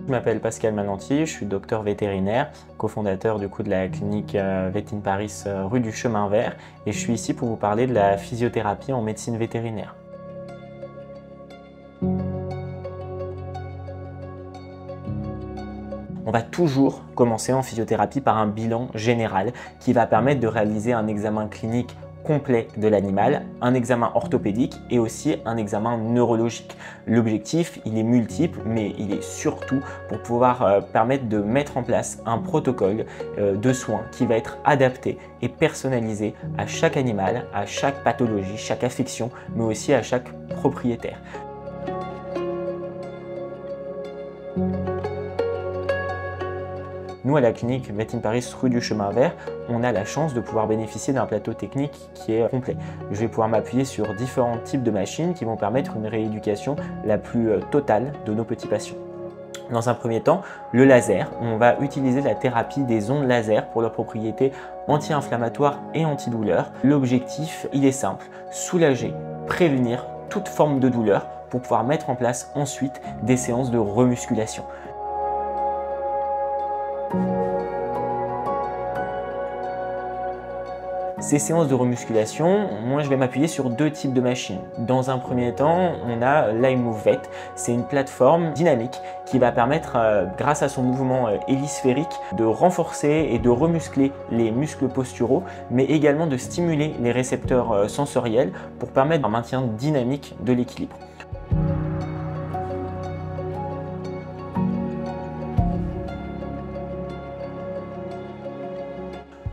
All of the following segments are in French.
Je m'appelle Pascal Mananti, je suis docteur vétérinaire, cofondateur de la clinique Vet in Paris rue du Chemin Vert, et je suis ici pour vous parler de la physiothérapie en médecine vétérinaire. On va toujours commencer en physiothérapie par un bilan général qui va permettre de réaliser un examen clinique complet de l'animal, un examen orthopédique et aussi un examen neurologique. L'objectif, il est multiple, mais il est surtout pour pouvoir permettre de mettre en place un protocole de soins qui va être adapté et personnalisé à chaque animal, à chaque pathologie, chaque affection, mais aussi à chaque propriétaire. Nous, à la clinique Vet in Paris rue du Chemin Vert, on a la chance de pouvoir bénéficier d'un plateau technique qui est complet. Je vais pouvoir m'appuyer sur différents types de machines qui vont permettre une rééducation la plus totale de nos petits patients. Dans un premier temps, le laser. On va utiliser la thérapie des ondes laser pour leurs propriétés anti-inflammatoires et antidouleurs. L'objectif, il est simple, soulager, prévenir toute forme de douleur pour pouvoir mettre en place ensuite des séances de remusculation. Ces séances de remusculation, moi je vais m'appuyer sur deux types de machines. Dans un premier temps, on a l'iMoveVet. C'est une plateforme dynamique qui va permettre, grâce à son mouvement hélisphérique, de renforcer et de remuscler les muscles posturaux, mais également de stimuler les récepteurs sensoriels pour permettre un maintien dynamique de l'équilibre.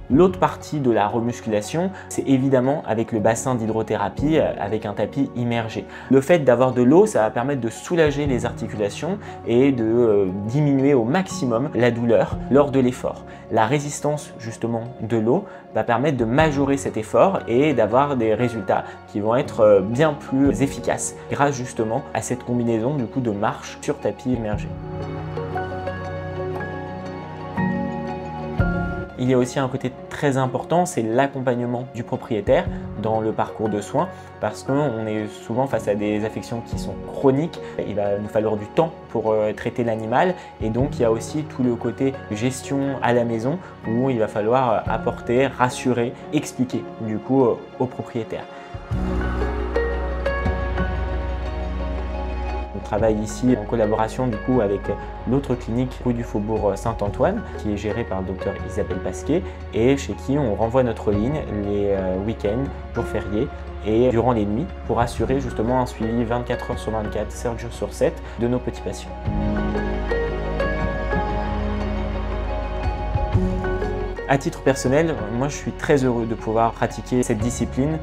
L'autre partie de la remusculation, c'est évidemment avec le bassin d'hydrothérapie, avec un tapis immergé. Le fait d'avoir de l'eau, ça va permettre de soulager les articulations et de diminuer au maximum la douleur lors de l'effort. La résistance justement de l'eau va permettre de majorer cet effort et d'avoir des résultats qui vont être bien plus efficaces grâce justement à cette combinaison de marche sur tapis immergé. Il y a aussi un côté très important, c'est l'accompagnement du propriétaire dans le parcours de soins parce qu'on est souvent face à des affections qui sont chroniques. Il va nous falloir du temps pour traiter l'animal et donc il y a aussi tout le côté gestion à la maison où il va falloir apporter, rassurer, expliquer au propriétaire. On travaille ici en collaboration avec l'autre clinique rue du Faubourg Saint-Antoine qui est gérée par le docteur Isabelle Pasquet et chez qui on renvoie notre ligne les week-ends, jours fériés et durant les nuits pour assurer justement un suivi 24 heures sur 24, 7 jours sur 7 de nos petits patients. À titre personnel, moi je suis très heureux de pouvoir pratiquer cette discipline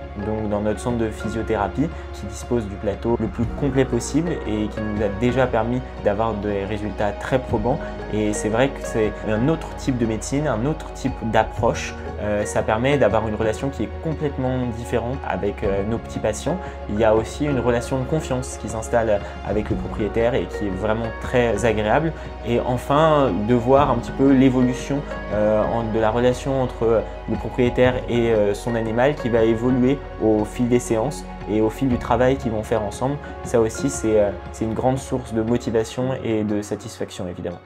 dans notre centre de physiothérapie qui dispose du plateau le plus complet possible et qui nous a déjà permis d'avoir des résultats très probants. Et c'est vrai que c'est un autre type de médecine, un autre type d'approche. Ça permet d'avoir une relation qui est complètement différente avec nos petits patients. Il y a aussi une relation de confiance qui s'installe avec le propriétaire et qui est vraiment très agréable. Et enfin, de voir un petit peu l'évolution de la relation entre le propriétaire et son animal qui va évoluer au fil des séances et au fil du travail qu'ils vont faire ensemble. Ça aussi, c'est une grande source de motivation et de satisfaction évidemment.